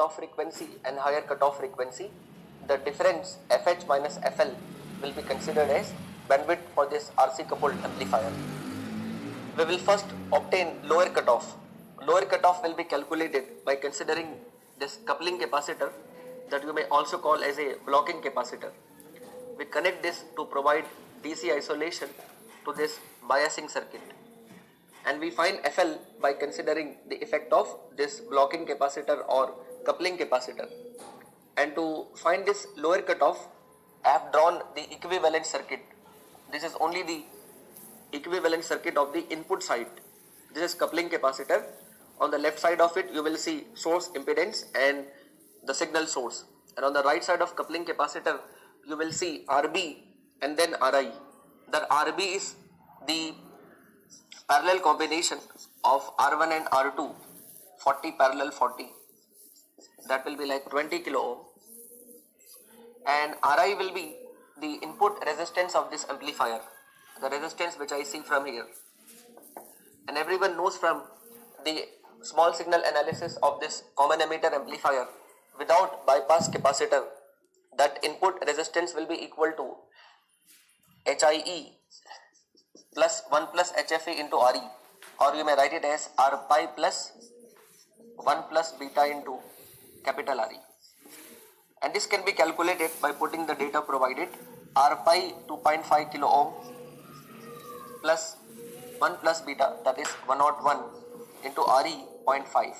cutoff frequency and higher cutoff frequency, the difference FH minus FL will be considered as bandwidth for this RC coupled amplifier. We will first obtain lower cutoff. Lower cutoff will be calculated by considering this coupling capacitor that you may also call as a blocking capacitor. We connect this to provide DC isolation to this biasing circuit, and we find FL by considering the effect of this blocking capacitor or coupling capacitor. And to find this lower cutoff, I have drawn the equivalent circuit. This is only the equivalent circuit of the input side. This is coupling capacitor. On the left side of it you will see source impedance and the signal source, and on the right side of coupling capacitor you will see RB and then RI. The RB is the parallel combination of R1 and R2, 40 parallel 40, that will be like 20 kilo ohm, and Ri will be the input resistance of this amplifier, the resistance which I see from here. And everyone knows from the small signal analysis of this common emitter amplifier without bypass capacitor that input resistance will be equal to HIE plus 1 plus HFE into RE, or you may write it as R pi plus 1 plus beta into capital RE. And this can be calculated by putting the data provided. R pi 2.5 kilo ohm plus 1 plus beta, that is 101 into RE 0.5.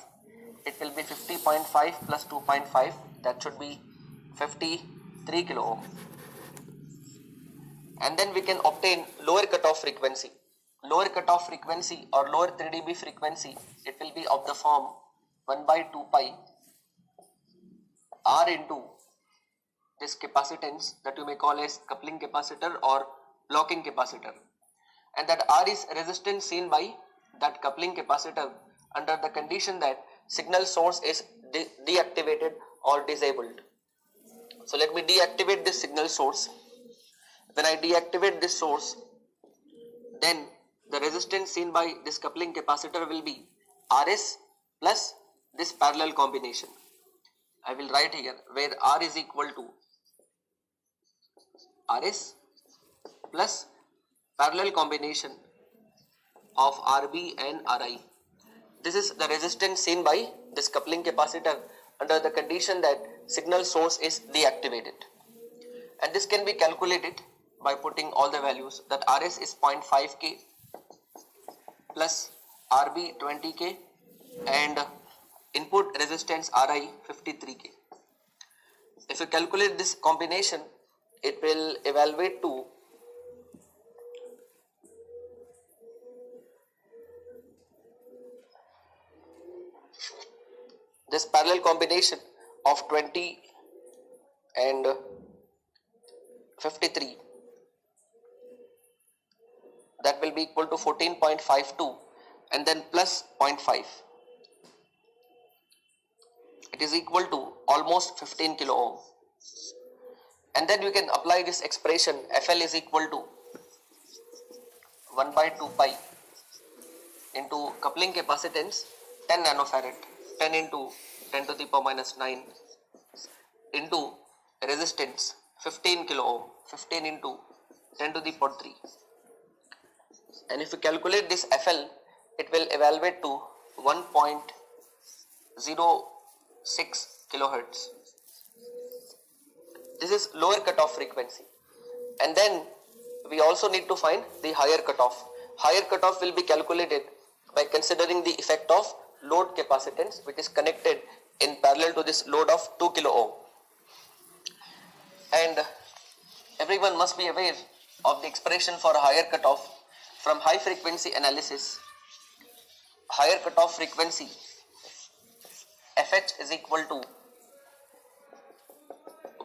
It will be 50.5 plus 2.5, that should be 53 kilo ohm. And then we can obtain lower cutoff frequency. Lower cutoff frequency or lower 3 dB frequency, it will be of the form 1 by 2 pi R into this capacitance that you may call as coupling capacitor or blocking capacitor, and that R is resistance seen by that coupling capacitor under the condition that signal source is deactivated or disabled. So let me deactivate this signal source. When I deactivate this source, then the resistance seen by this coupling capacitor will be RS plus this parallel combination. I will write here where R is equal to RS plus parallel combination of RB and RI. This is the resistance seen by this coupling capacitor under the condition that signal source is deactivated. And this can be calculated by putting all the values, that RS is 0.5K plus RB 20K and input resistance RI 53K. If you calculate this combination, it will evaluate to this parallel combination of 20 and 53, that will be equal to 14.52 and then plus 0.5. It is equal to almost 15 kilo ohm. And then you can apply this expression FL is equal to 1 by 2 pi into coupling capacitance 10 nanofarad, 10 into 10 to the power minus 9 into resistance 15 kilo ohm, 15 into 10 to the power 3. And if you calculate this FL, it will evaluate to 1.06 kilohertz. This is lower cutoff frequency. And then we also need to find the higher cutoff. Higher cutoff will be calculated by considering the effect of load capacitance, which is connected in parallel to this load of 2 kilo ohm. And everyone must be aware of the expression for a higher cutoff from high frequency analysis. Higher cutoff frequency FH is equal to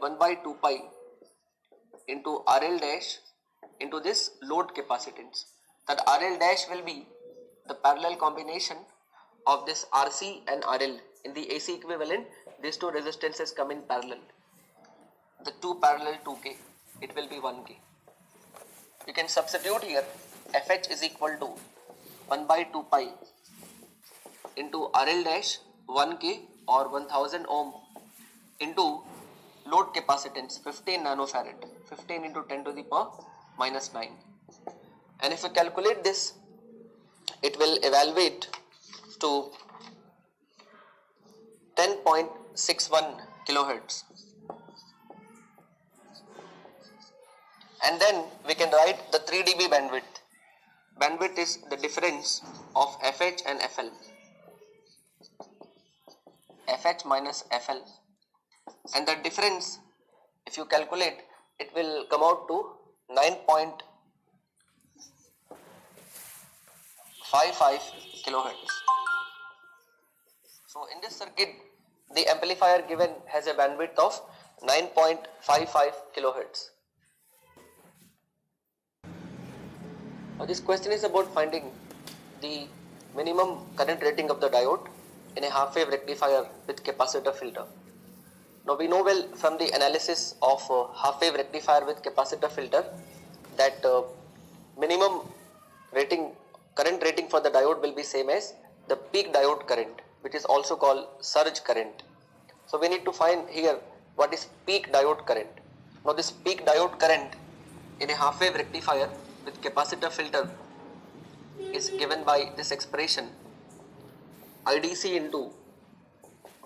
1 by 2 pi into RL dash into this load capacitance. That RL dash will be the parallel combination of this RC and RL. In the AC equivalent, these two resistances come in parallel. The 2 parallel 2K, it will be 1K. You can substitute here FH is equal to 1 by 2 pi into RL dash 1K or 1000 ohm into load capacitance 15 nanofarad, 15 into 10 to the power minus 9. And if you calculate this, it will evaluate to 10.61 kilohertz. And then we can write the 3 dB bandwidth. Bandwidth is the difference of FH and FL. FH minus FL. And the difference, if you calculate, it will come out to 9.55 kilohertz. So in this circuit, the amplifier given has a bandwidth of 9.55 kilohertz. Now this question is about finding the minimum current rating of the diode in a half wave rectifier with capacitor filter. Now we know well from the analysis of half wave rectifier with capacitor filter that minimum current rating for the diode will be same as the peak diode current, which is also called surge current. So we need to find here what is peak diode current. Now this peak diode current in a half wave rectifier with capacitor filter is given by this expression IDC into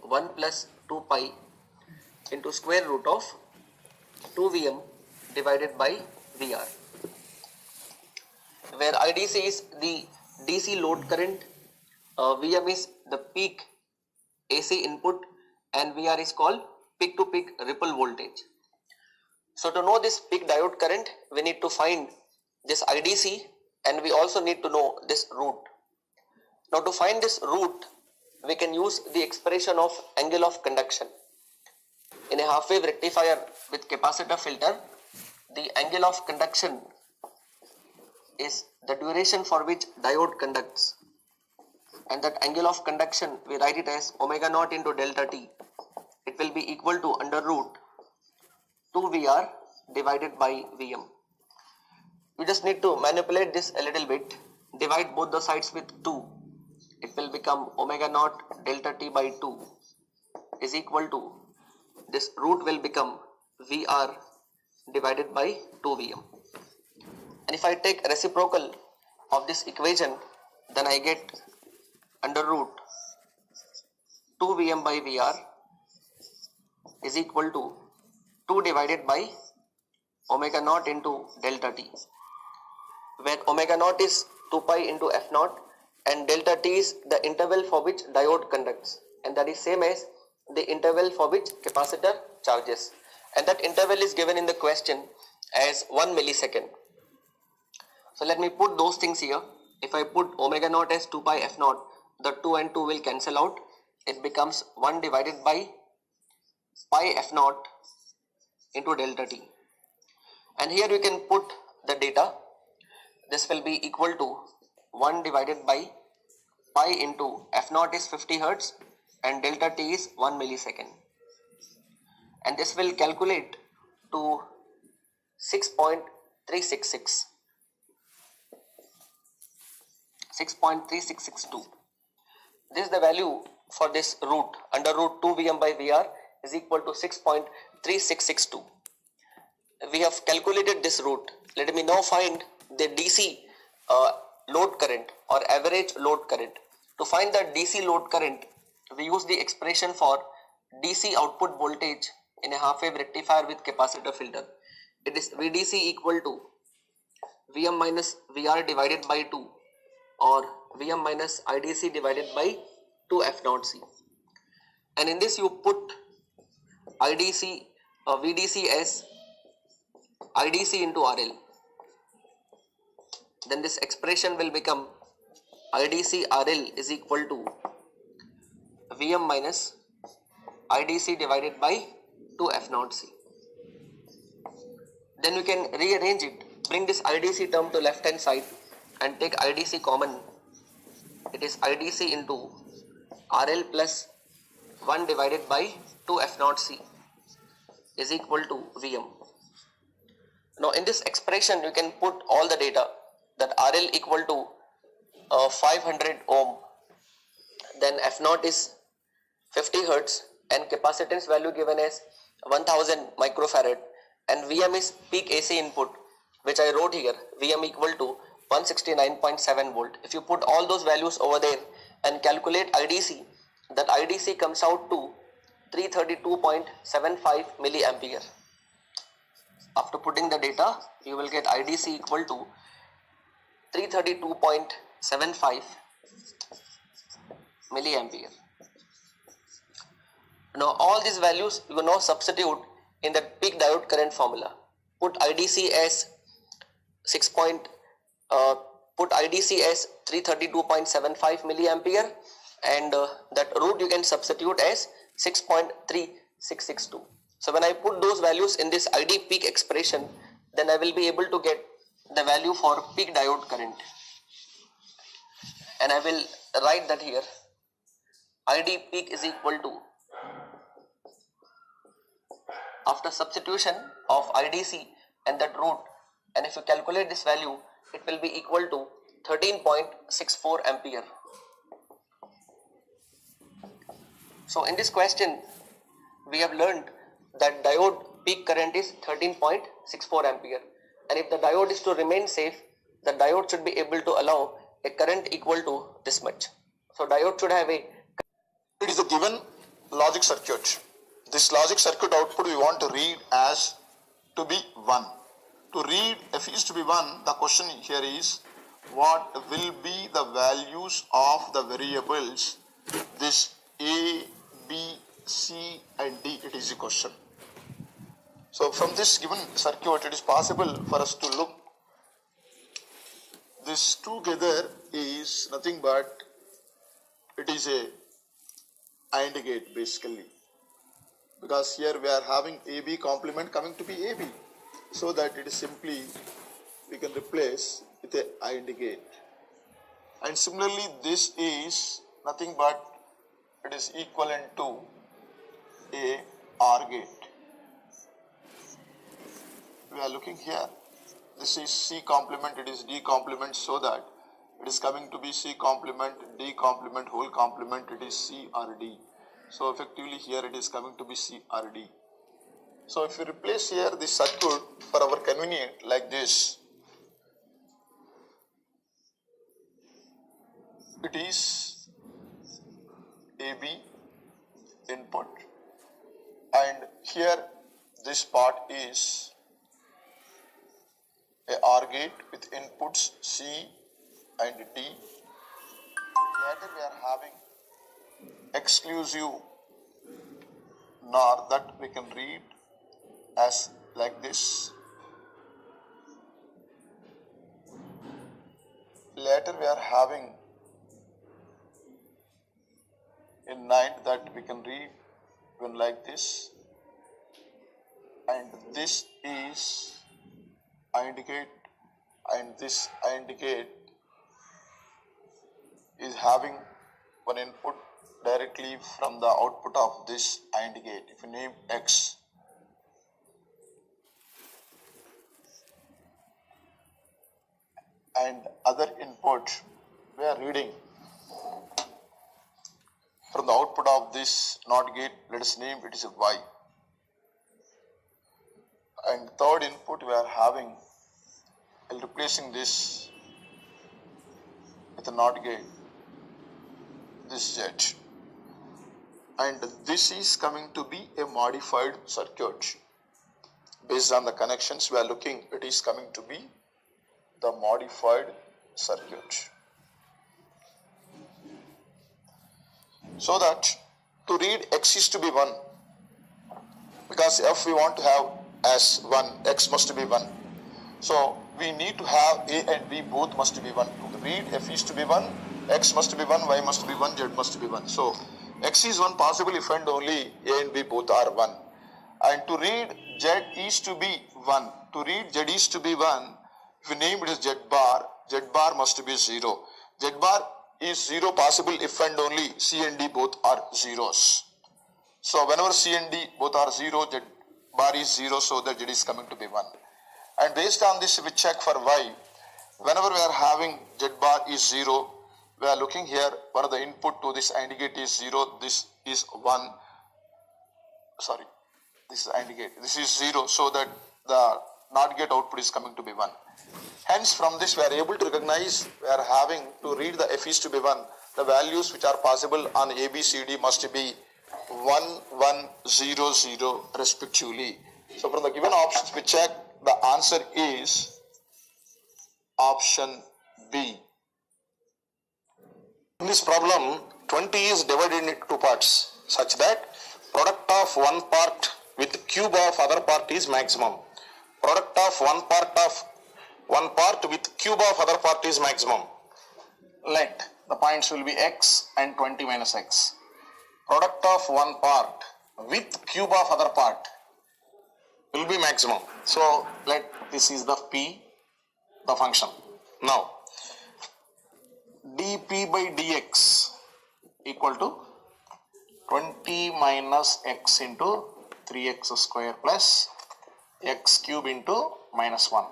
1 plus 2 pi into square root of 2 Vm divided by Vr, where IDC is the DC load current, Vm is the peak AC input, and Vr is called peak to peak ripple voltage. So to know this peak diode current, we need to find this IDC, and we also need to know this root. Now to find this root, we can use the expression of angle of conduction. In a half wave rectifier with capacitor filter, the angle of conduction is the duration for which diode conducts, and that angle of conduction we write it as omega naught into delta t. It will be equal to under root 2 Vr divided by Vm. You just need to manipulate this a little bit, divide both the sides with 2. It will become omega naught delta t by 2 is equal to, this root will become Vr divided by 2 Vm. And if I take reciprocal of this equation, then I get under root 2 Vm by Vr is equal to 2 divided by omega naught into delta t, where omega naught is 2 pi into f naught and delta t is the interval for which diode conducts, and that is same as the interval for which capacitor charges, and that interval is given in the question as 1 millisecond. So let me put those things here. If I put omega naught as 2 pi f naught, the 2 and 2 will cancel out. It becomes 1 divided by pi f naught into delta t. And here you can put the data. This will be equal to 1 divided by pi into f naught is 50 Hertz and delta t is 1 millisecond. And this will calculate to 6.366. 6.3662. This is the value for this root. Under root 2 Vm by Vr is equal to 6.3662. We have calculated this root. Let me now find the DC load current or average load current. To find the DC load current, we use the expression for DC output voltage in a half wave rectifier with capacitor filter. It is VDC equal to Vm minus Vr divided by 2 or Vm minus IDC divided by 2 F naught C. And in this you put IDC VDC as IDC into RL. Then this expression will become IDC RL is equal to Vm minus IDC divided by 2 F naught C. Then you can rearrange it, bring this IDC term to left hand side and take IDC common. It is IDC into RL plus 1 divided by 2 F naught C is equal to Vm. Now in this expression you can put all the data, that RL equal to 500 ohm, then F naught is 50 Hertz and capacitance value given as 1000 microfarad, and Vm is peak AC input, which I wrote here, Vm equal to 169.7 volt. If you put all those values over there and calculate IDC, that IDC comes out to 332.75 milliampere. After putting the data, you will get IDC equal to 332.75 milliampere. Now all these values you will now substitute in the peak diode current formula. Put IDC as 332.75 milliampere, and that root you can substitute as 6.3662. So when I put those values in this ID peak expression, then I will be able to get the value for peak diode current, and I will write that here. ID peak is equal to, after substitution of IDC and that root, and if you calculate this value, it will be equal to 13.64 ampere. So in this question, we have learned that diode peak current is 13.64 ampere, and if the diode is to remain safe, the diode should be able to allow a current equal to this much. So diode should have a... It is a given logic circuit. This logic circuit output we want to read as to be 1. To read f is to be 1, the question here is, what will be the values of the variables this A, B, C and D? It is a question. So from this given circuit, it is possible for us to look. This together is nothing but, it is a AND gate basically, because here we are having AB complement coming to be AB, so that it is simply we can replace with a AND gate. And similarly this is nothing but, it is equivalent to a OR gate. We are looking here, this is C complement, it is D complement, so that it is coming to be C complement, D complement, whole complement, it is C or D. So effectively here it is coming to be C or D. So if we replace here this circuit for our convenient like this, it is AB input, and here this part is a OR gate with inputs C and D. Later we are having exclusive NOR that we can read as like this. Later we are having a NAND that we can read even like this, and this is AND gate, and this AND gate is having one input directly from the output of this AND gate. If you name X, and other input we are reading from the output of this NOT gate, let us name it is a Y. And third input we are having, replacing this with a NOT gate, this Z. And this is coming to be a modified circuit. Based on the connections we are looking, it is coming to be the modified circuit. So that to read X is to be 1, because F we want to have as 1, X must be 1. So we need to have A and B both must be 1. To read F is to be 1, X must be 1, Y must be 1, Z must be 1. So X is 1 possible if and only A and B both are 1. And to read Z is to be 1. To read Z is to be 1, if we name it as Z bar must be 0. Z bar is 0 possible if and only C and D both are zeros. So whenever C and D both are 0, Z bar is 0, so that Z is coming to be 1. And based on this we check for Y. Whenever we are having Z bar is 0, we are looking here, one of the input to this AND gate is 0, this is 1, sorry, this is AND gate, this is 0, so that the NOT gate output is coming to be 1. Hence from this we are able to recognize, we are having to read the F is to be 1, the values which are possible on ABCD must be 1, 1, 0, 0 respectively. So from the given options we check, the answer is option B. In this problem, 20 is divided into two parts such that product of one part with cube of other part is maximum. Product of one part with cube of other part is maximum. Let the points will be x and 20 minus x. Product of one part with cube of other part will be maximum. So let this is the P, the function. Now dp by dx equal to 20 minus x into 3x square plus x cube into minus 1.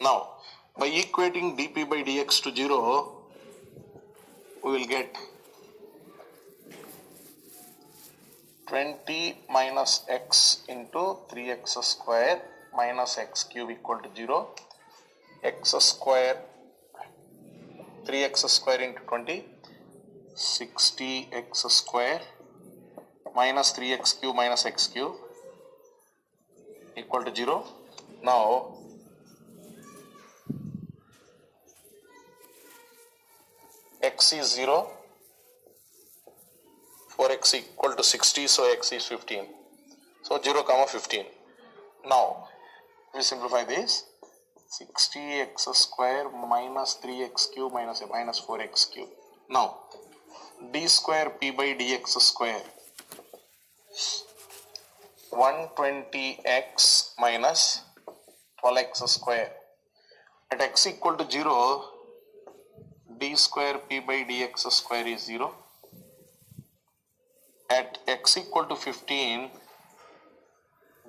Now by equating dp by dx to 0, we will get 20 minus x into 3x square minus x cube equal to 0, x square, 3x square into 20, 60x square minus 3x cube minus x cube equal to 0. Now x is 0, for x equal to 60, so x is 15. So 0 comma 15. Now we simplify this, 60x square minus 3x cube minus 4x cube. Now d square p by dx square, 120x minus 12x square. At x equal to 0, d square p by dx square is 0. At x equal to 15,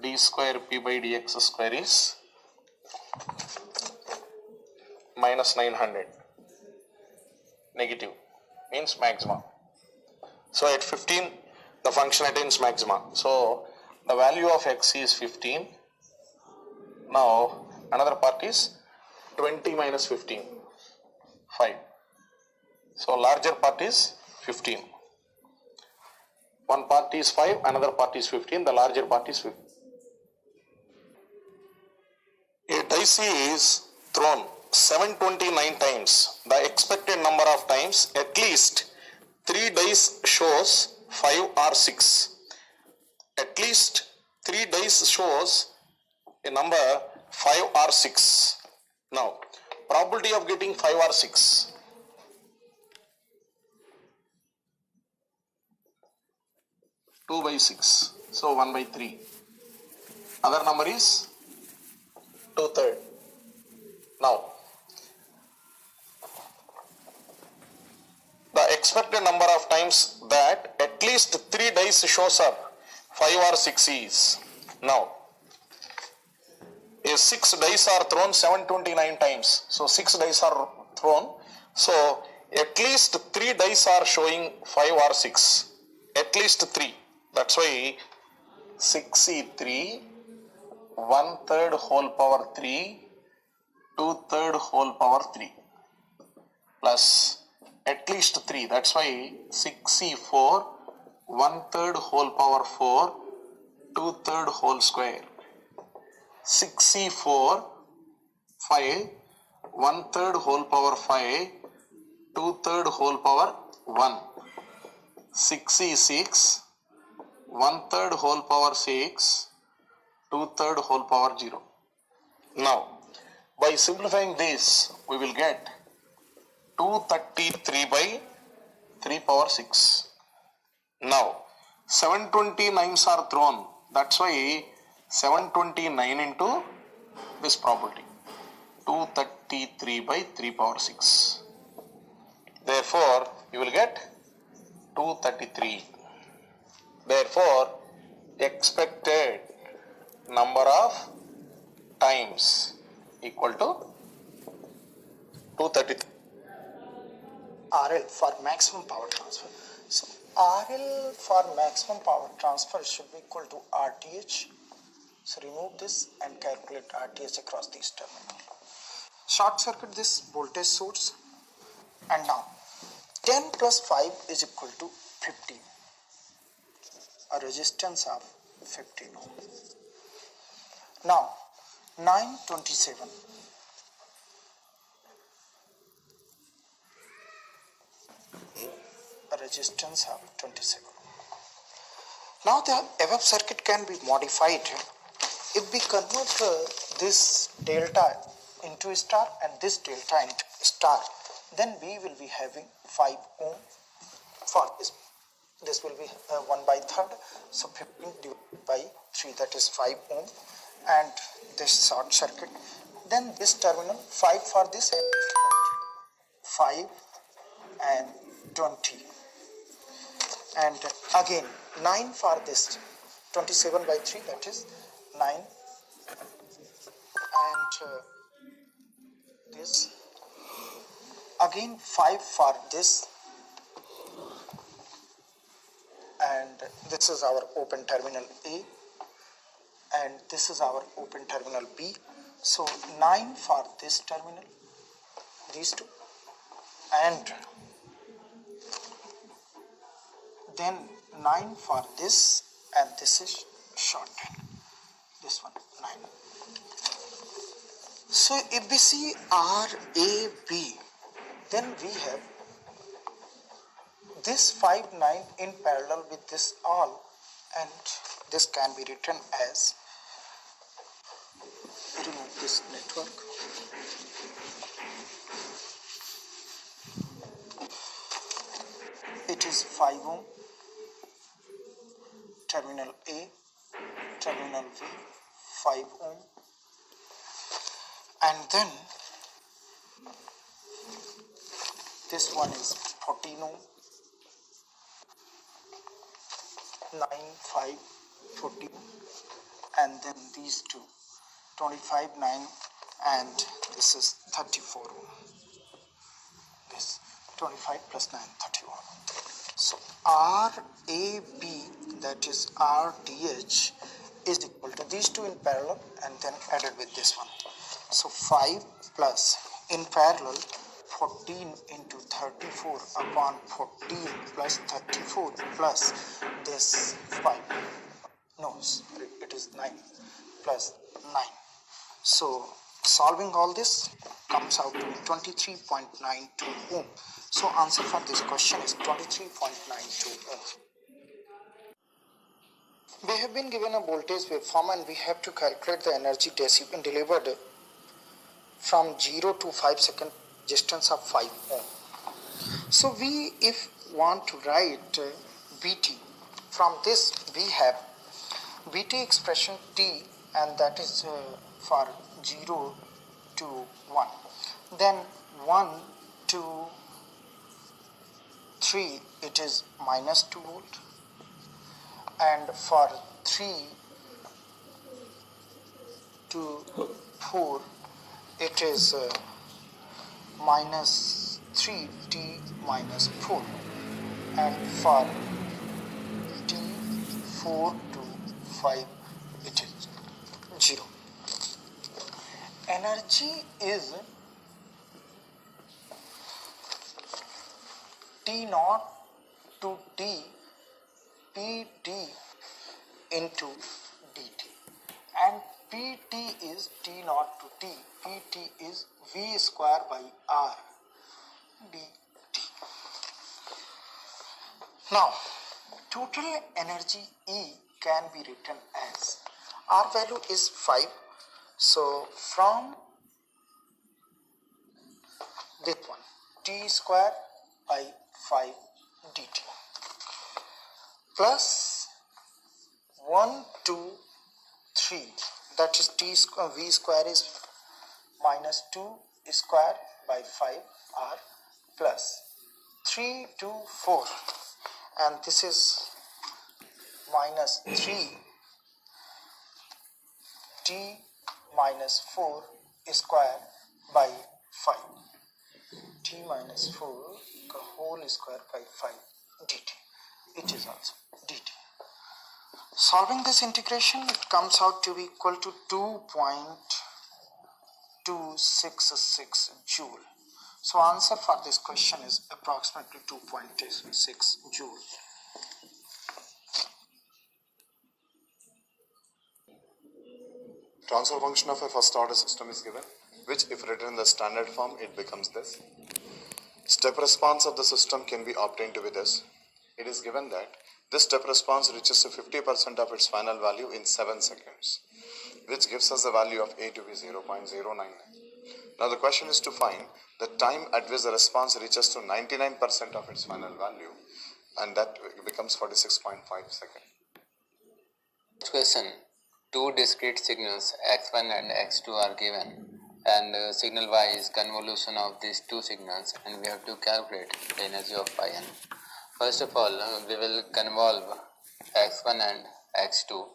d square p by dx square is minus 900. Negative means maxima. So at 15, the function attains maxima. So the value of x is 15. Now another part is 20 minus 15, 5. So larger part is 15. One part is 5, another part is 15, the larger part is 15. A dice is thrown 729 times. The expected number of times at least 3 dice shows 5 or 6. At least 3 dice shows a number 5 or 6. Now, probability of getting 5 or 6. Two by 6, so 1 by 3. Other number is 2/3. Now, the expected number of times that at least 3 dice shows up 5 or 6 is. Now, if 6 dice are thrown 729 times, so 6 dice are thrown, so at least 3 dice are showing 5 or 6, at least 3. That's why 6e3, 1/3 whole power 3, 2/3 whole power 3 plus at least 3. That's why 6e4, 1/3 whole power 4, 2/3 whole square. 6e4, 5, 1/3 whole power 5, 2/3 whole power 1. 6e6, 1/3 whole power 6, 2/3 whole power 0. Now, by simplifying this, we will get 233 by 3 power 6. Now, 729s are thrown. That's why 729 into this probability. 233 by 3 power 6. Therefore, you will get 233. Therefore, expected number of times equal to 233. RL for maximum power transfer. So RL for maximum power transfer should be equal to RTH. So remove this and calculate RTH across these terminals. Short circuit this voltage source, and now 10 plus 5 is equal to 15. A resistance of 15 ohm. Now 927. A resistance of 27. Now the above circuit can be modified. If we convert this delta into star and this delta into star, then we will be having 5 ohm for this. This will be 1 by third, so 15 divided by 3, that is 5 ohm, and this short circuit. Then this terminal 5 for this and 5 and 20, and again 9 for this, 27 by 3, that is 9, and this again 5 for this, and this is our open terminal A, and this is our open terminal B. So 9 for this terminal, these two, and then 9 for this, and this is short, this one 9. So if we see RAB, then we have this 5 9 in parallel with this all, and this can be written as, remove this network, it is 5 ohm, terminal A, terminal V, 5 ohm, and then this one is 14 ohm, 9, 5, 14, and then these two, 25, 9, and this is 34 ohm. This 25 plus 9, 31. So RAB, that is RTH, is equal to these two in parallel and then added with this one. So 5 plus in parallel 14 into 34 upon 14 plus 34 plus this 5. No, sorry, it is 9 plus 9. So solving all this comes out to 23.92 ohm. So answer for this question is 23.92 ohm. We have been given a voltage waveform and we have to calculate the energy delivered from 0 to 5 second distance of 5 ohm. So we, if want to write Vt, from this we have Vt expression T, and that is for 0 to 1. Then 1 to 3 it is minus 2 volt, and for 3 to 4 it is minus 3t minus 4, and for t 4 to 5 it is 0. Energy is T naught to T Pt into dt, and Pt is T naught to T, Pt is V square by R dt. Now total energy E can be written as, R value is 5, so from this one, T square by 5 dt plus 1 to 3, that is T square, V square is minus 2 square by 5 R, plus 3 to 4, and this is minus 3 T minus 4 square by 5. t minus 4 the whole square by 5 dt. It is also dt. Solving this integration, it comes out to be equal to 2.266 joule. So answer for this question is approximately 2.6 joule. Transfer function of a first order system is given, which if written in the standard form, it becomes this. Step response of the system can be obtained to be this. It is given that this step response reaches to 50% of its final value in 7 seconds, which gives us the value of A to be 0.099. Now the question is to find the time at which the response reaches to 99% of its final value, and that becomes 46.5 seconds. Next question. Two discrete signals x1 and x2 are given, and signal y is convolution of these two signals, and we have to calculate the energy of yn. First of all, we will convolve x1 and x2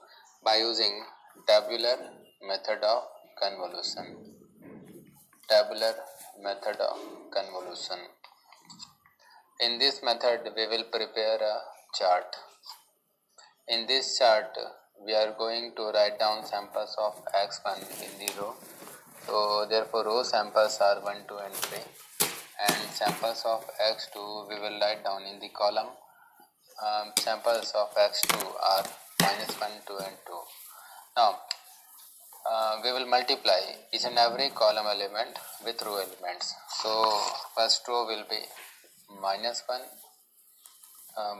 by using tabular method of convolution. Tabular method of convolution. In this method, we will prepare a chart. In this chart, we are going to write down samples of x1 in the row. So therefore row samples are 1, 2 and 3, and samples of x2 we will write down in the column. Samples of x2 are -1, 2 and 2. Now we will multiply each and every column element with row elements. So first row will be -1,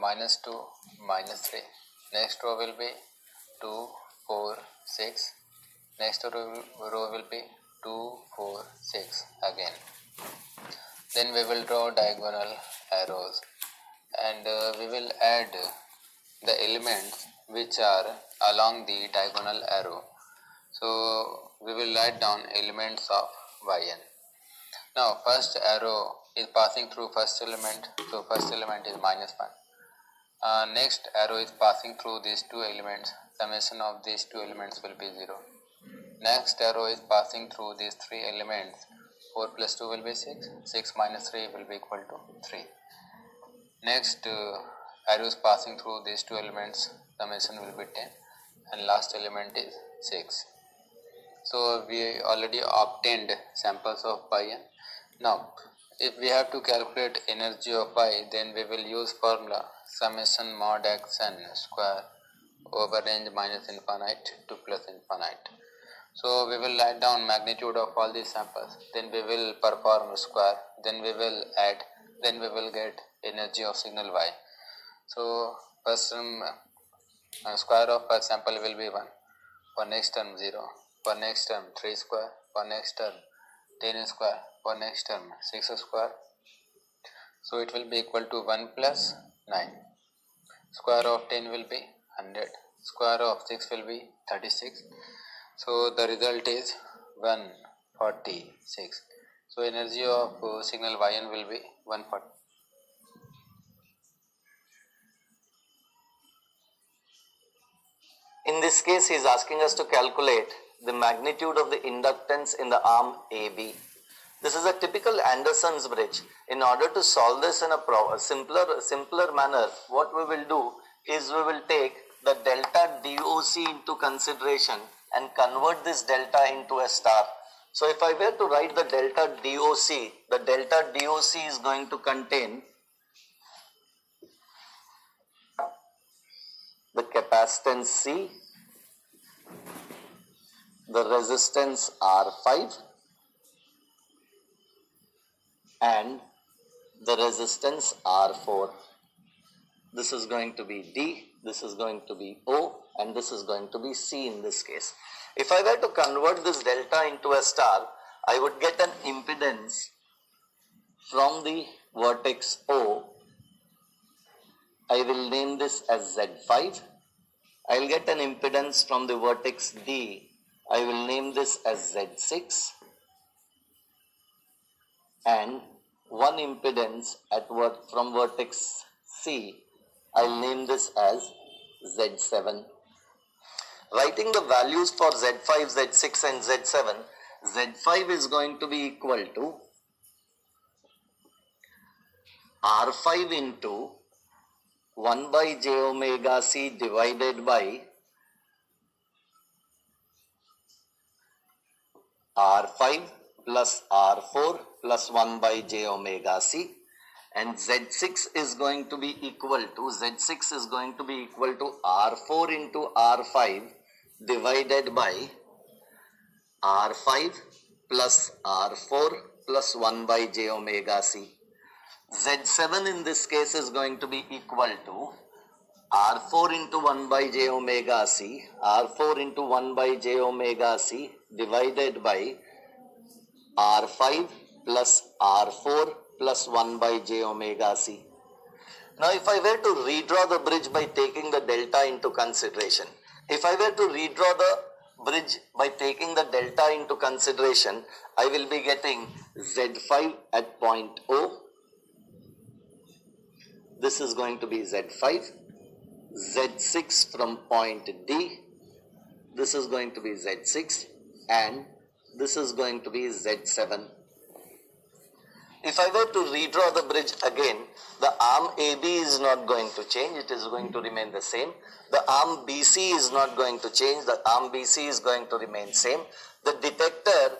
-2, -3. Next row will be 2, 4, 6. Next row will be 2, 4, 6 again. Then we will draw diagonal arrows, and we will add the elements which are along the diagonal arrow. So we will write down elements of yn. Now first arrow is passing through first element, so first element is -1. Next arrow is passing through these two elements, summation of these two elements will be 0. Next arrow is passing through these three elements, 4 plus 2 will be 6, 6 minus 3 will be equal to 3. Next arrow is passing through these two elements, summation will be 10, and last element is 6. So we already obtained samples of yn. Now if we have to calculate energy of y, then we will use formula summation mod xn square over range -infinite to +infinite. So we will write down magnitude of all these samples, then we will perform square, then we will add, then we will get energy of signal y. So first term square of first sample will be 1, for next term 0, for next term 3 square, for next term 10 square, for next term 6 square. So it will be equal to 1 plus 9. Square of 10 will be 100. Square of 6 will be 36. So the result is 146. So energy of signal yn will be 140. In this case, he is asking us to calculate the magnitude of the inductance in the arm AB. This is a typical Anderson's bridge. In order to solve this in a simpler manner, what we will do is we will take the delta DOC into consideration and convert this delta into a star. So if I were to write the delta DOC is going to contain the capacitance C, the resistance R5, and the resistance R4. This is going to be D, this is going to be O, and this is going to be C in this case. If I were to convert this delta into a star, I would get an impedance from the vertex O. I will name this as Z5. I will get an impedance from the vertex D. I will name this as Z6. And one impedance from vertex C, I'll name this as Z7. Writing the values for Z5, Z6 and Z7, Z5 is going to be equal to R5 into 1 by j omega c divided by R5 plus R4 plus 1 by j omega c, and Z6 is going to be equal to R4 into R5 divided by R5 plus R4 plus 1 by j omega c. Z7 in this case is going to be equal to R4 into 1 by j omega c, R4 into 1 by j omega c divided by R5 plus R4 plus 1 by j omega c. Now if I were to redraw the bridge by taking the delta into consideration, I will be getting Z5 at point O. This is going to be Z5. Z6 from point D. This is going to be Z6, and this is going to be Z7. If I were to redraw the bridge again, the arm AB is not going to change, it is going to remain the same. The arm BC is not going to change, the arm BC is going to remain same. The detector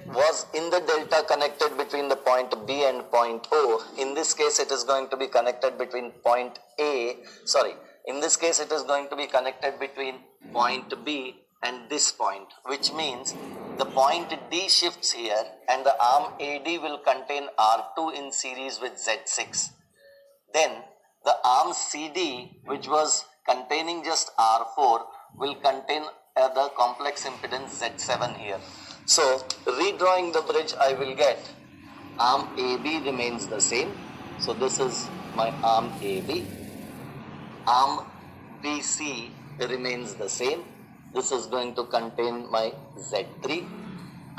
was in the delta connected between the point B and point O. In this case, it is going to be connected between point B and this point, which means the point D shifts here and the arm AD will contain R2 in series with Z6. Then the arm CD, which was containing just R4, will contain the complex impedance Z7 here. So redrawing the bridge, I will get arm AB remains the same. So this is my arm AB. Arm BC remains the same. This is going to contain my Z3.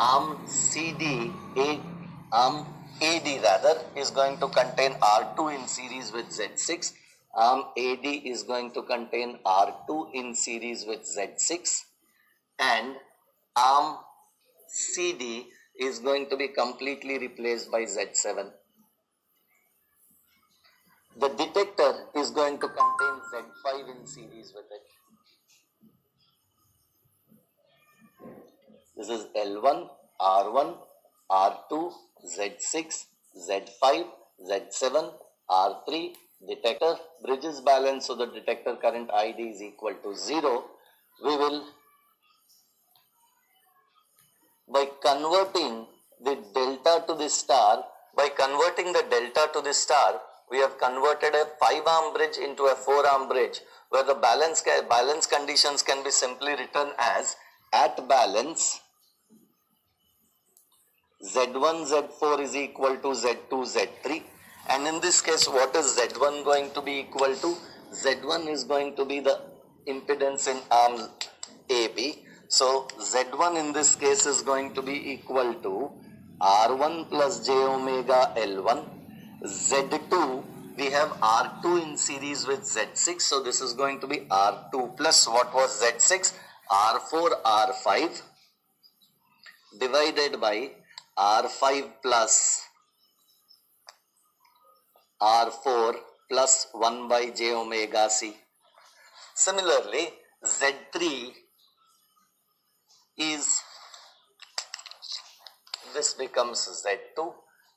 Arm AD is going to contain R2 in series with Z6. Arm AD is going to contain R2 in series with Z6. And arm CD is going to be completely replaced by Z7. The detector is going to contain Z5 in series with it. This is L1, R1, R2, Z6, Z5, Z7, R3, detector. Bridge is balanced, so the detector current ID is equal to 0. We will, by converting the delta to the star, we have converted a 5-arm bridge into a 4-arm bridge, where the balance conditions can be simply written as at balance Z1, Z4 is equal to Z2, Z3. And in this case, what is Z1 going to be equal to? Z1 is going to be the impedance in arm AB. So Z1 in this case is going to be equal to R1 plus j omega L1. Z2, we have R2 in series with Z6. So this is going to be R2 plus what was Z6? R4, R5 divided by R5 plus R4 plus 1 by j omega c. Similarly, Z3 is, this becomes Z2,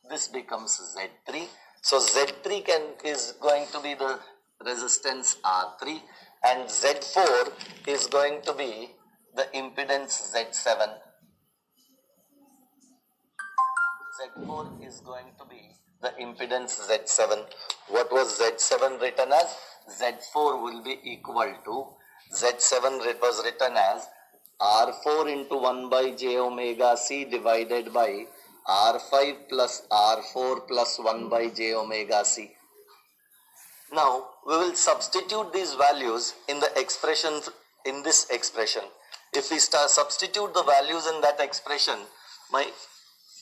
this becomes Z3. So Z3 is going to be the resistance R3 and Z4 is going to be the impedance Z7. Z4 is going to be the impedance Z7. What was Z7 written as? Z4 will be equal to, Z7 was written as R4 into 1 by j omega c divided by R5 plus R4 plus 1 by j omega c. Now we will substitute these values in the expression, in this expression. If we substitute the values in that expression, my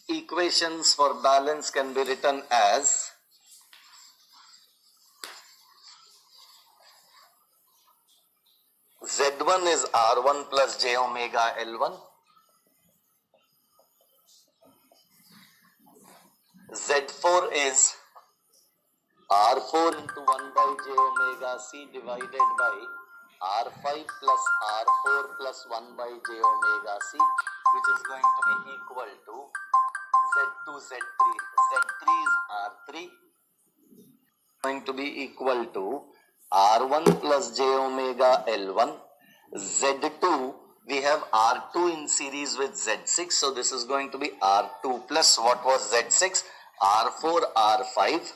equations for balance can be written as Z1 is R1 plus j omega L1. Z4 is R4 into 1 by j omega c divided by R5 plus R4 plus 1 by j omega c, which is going to be equal to Z2 Z3. Z3 is R3, going to be equal to R1 plus j omega L1. Z2, we have R2 in series with Z6, so this is going to be R2 plus what was Z6? R4 R5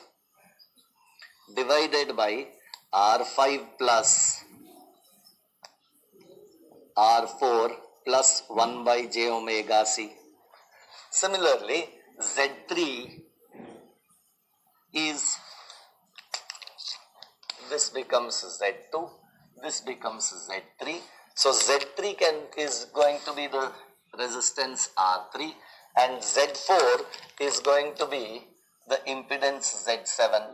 divided by R5 plus R4 plus 1 by j omega c. Similarly, Z3 is, this becomes Z2, this becomes Z3. So Z3 is going to be the resistance R3 and Z4 is going to be the impedance Z7.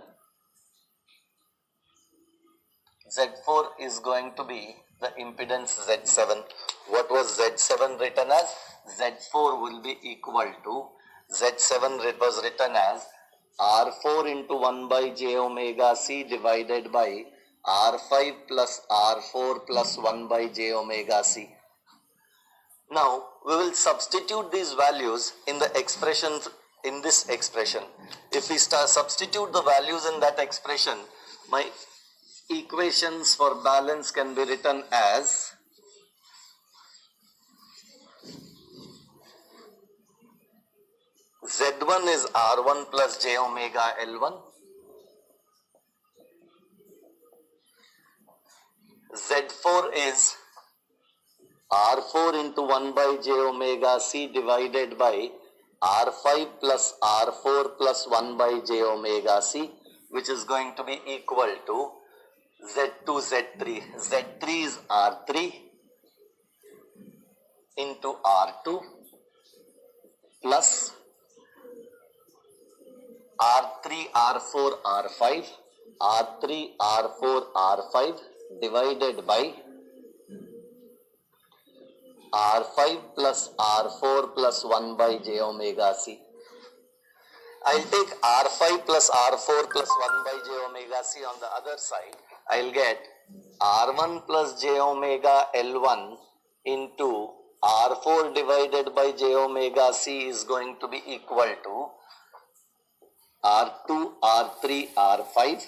Z4 is going to be the impedance Z7. What was Z7 written as? Z4 will be equal to, Z7 was written as R4 into 1 by j omega c divided by R5 plus R4 plus 1 by j omega c. Now we will substitute these values in the expression, in this expression. If we substitute the values in that expression, my equations for balance can be written as Z1 is R1 plus j omega L1. Z4 is R4 into 1 by j omega c divided by R5 plus R4 plus 1 by j omega c, which is going to be equal to Z2 Z3. Z3 is R3 into R2 plus R3 R4 R5, R3 R4 R5 divided by R5 plus R4 plus 1 by j omega c. I'll take R5 plus R4 plus 1 by j omega c on the other side. I'll get R1 plus j omega L1 into R4 divided by j omega c is going to be equal to R2 R3 R5